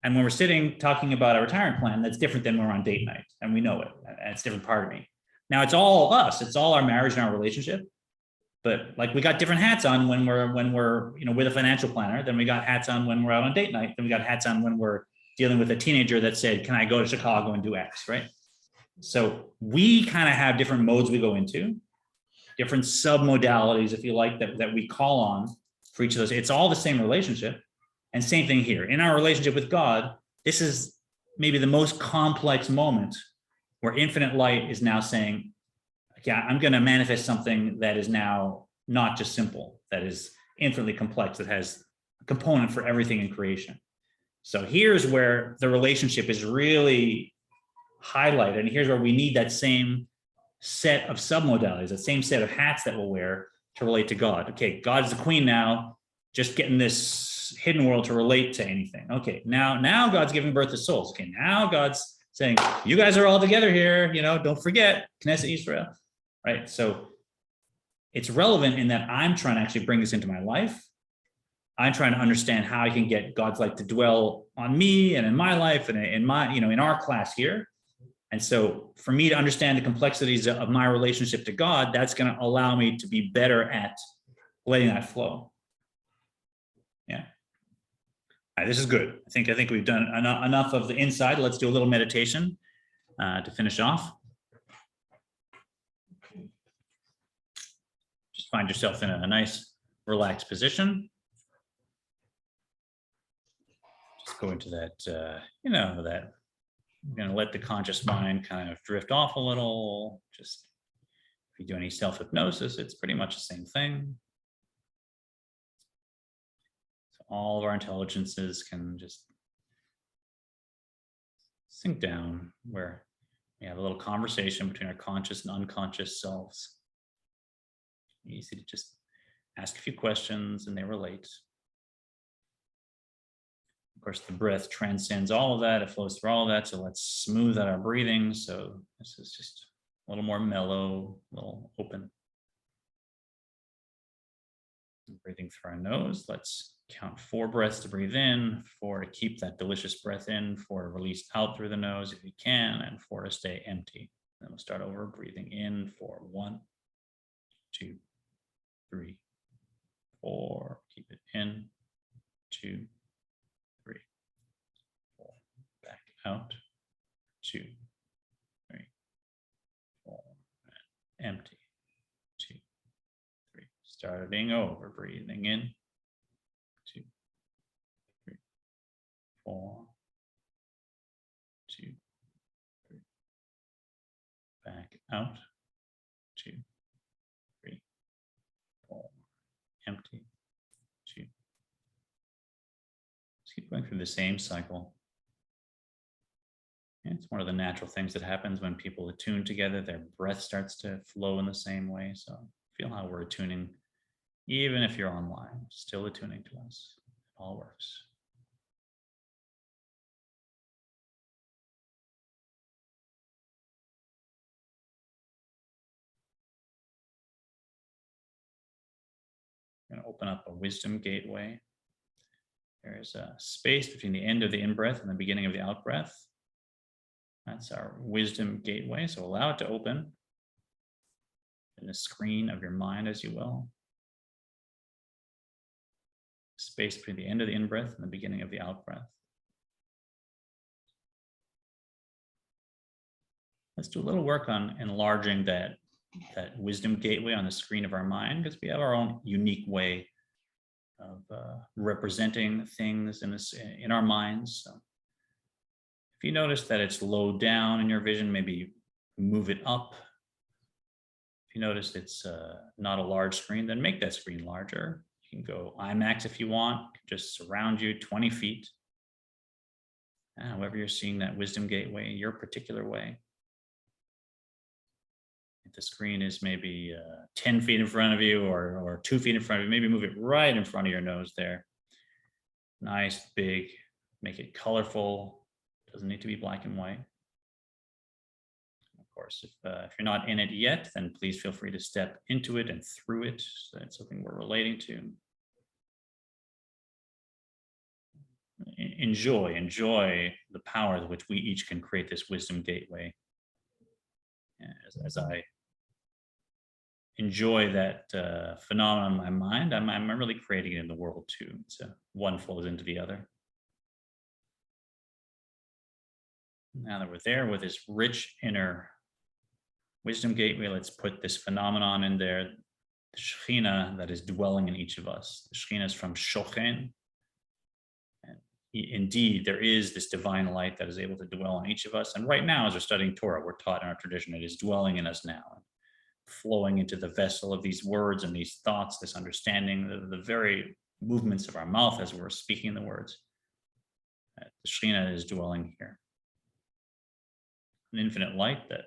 And when we're sitting talking about a retirement plan, that's different than when we're on date night, and we know it, and it's a different part of me. Now it's all us, it's all our marriage and our relationship. But like we got different hats on when we're with a financial planner, then we got hats on when we're out on date night, then we got hats on when we're dealing with a teenager that said, can I go to Chicago and do X, right? So we kind of have different modes we go into, different submodalities, if you like, that we call on for each of those. It's all the same relationship. And same thing here. In our relationship with God, this is maybe the most complex moment where infinite light is now saying, yeah, I'm going to manifest something that is now not just simple, that is infinitely complex, that has a component for everything in creation. So here's where the relationship is really highlighted. And here's where we need that same set of submodalities, that same set of hats that we'll wear to relate to God. Okay, God is the queen now, just getting this hidden world to relate to anything. Okay, now God's giving birth to souls. Okay, now God's saying, you guys are all together here, don't forget, Knesset Israel. Right. So it's relevant in that I'm trying to actually bring this into my life. I'm trying to understand how I can get God's light to dwell on me and in my life and in my, in our class here. And so for me to understand the complexities of my relationship to God, that's going to allow me to be better at letting that flow. Yeah. All right, this is good. I think we've done enough of the inside. Let's do a little meditation to finish off. Find yourself in a nice, relaxed position. Just go into that, that you're going to let the conscious mind kind of drift off a little. Just if you do any self-hypnosis, it's pretty much the same thing. So all of our intelligences can just sink down where we have a little conversation between our conscious and unconscious selves. Easy to just ask a few questions and they relate. Of course, the breath transcends all of that. It flows through all of that. So let's smooth out our breathing. So this is just a little more mellow, a little open. breathing through our nose. Let's count 4 breaths to breathe in, 4 to keep that delicious breath in, 4 to release out through the nose if you can, and 4 to stay empty. Then we'll start over, breathing in for 1, 2, 3, 4. Keep it in, 2, 3, 4. Back out, 2, 3, 4. And empty, 2, 3. Starting over, breathing in, 2, 3, 4, 2, 3. Back out, 2, 3, 4. Empty, 2. Just keep going through the same cycle. And it's one of the natural things that happens when people attune together. Their breath starts to flow in the same way. So feel how we're attuning, even if you're online, still attuning to us. It all works. I'm going to open up a wisdom gateway. There's a space between the end of the in-breath and the beginning of the out-breath. That's our wisdom gateway. So allow it to open in the screen of your mind, as you will. Space between the end of the in-breath and the beginning of the out-breath. Let's do a little work on enlarging that wisdom gateway on the screen of our mind, because we have our own unique way of representing things in our minds. So if you notice that it's low down in your vision, maybe move it up. If you notice it's not a large screen, then make that screen larger. You can go IMAX if you want, just surround you 20 feet. However you're seeing that wisdom gateway your particular way. If the screen is maybe 10 feet in front of you or 2 feet in front of you, maybe move it right in front of your nose there. Nice, big, make it colorful. Doesn't need to be black and white. Of course, if you're not in it yet, then please feel free to step into it and through it. So that's something we're relating to. Enjoy the power with which we each can create this wisdom gateway. As I enjoy that phenomenon in my mind, I'm really creating it in the world too. So one flows into the other. Now that we're there with this rich inner wisdom gateway, let's put this phenomenon in there, the Shechinah that is dwelling in each of us. The Shechinah is from Shochen. And indeed, there is this divine light that is able to dwell in each of us. And right now, as we're studying Torah, we're taught in our tradition, it is dwelling in us now, flowing into the vessel of these words and these thoughts, this understanding, the very movements of our mouth as we're speaking the words. The Shechinah is dwelling here. An infinite light that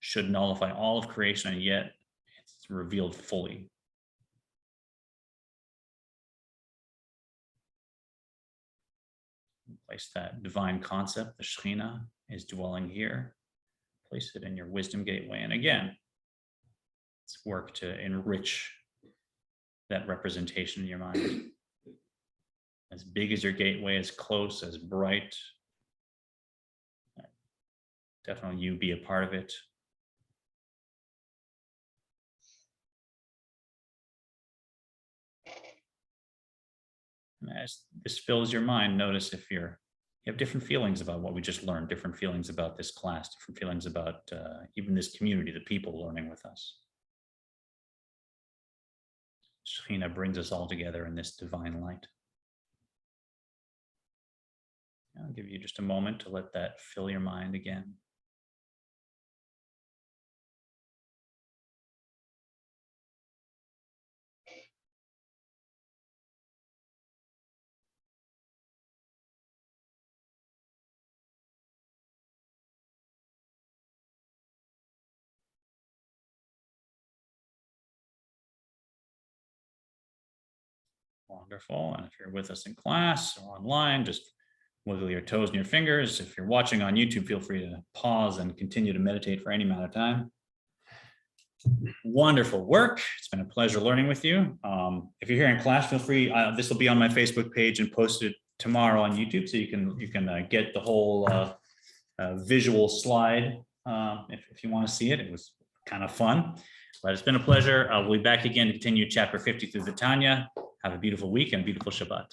should nullify all of creation, and yet it's revealed fully. Place that divine concept, the Shechinah, is dwelling here. Place it in your wisdom gateway. And again, it's work to enrich that representation in your mind. As big as your gateway, as close, as bright. Definitely you be a part of it. And as this fills your mind, notice if you have different feelings about what we just learned, different feelings about this class, different feelings about even this community, the people learning with us. Shechinah brings us all together in this divine light. I'll give you just a moment to let that fill your mind again. Wonderful. And if you're with us in class or online, just wiggle your toes and your fingers. If you're watching on YouTube, feel free to pause and continue to meditate for any amount of time. Wonderful work. It's been a pleasure learning with you. If you're here in class, feel free. This will be on my Facebook page and posted tomorrow on YouTube, so you can get the whole visual slide if you want to see it. It was kind of fun, but it's been a pleasure. We'll be back again to continue chapter 50 through the Tanya. Have a beautiful week and a beautiful Shabbat.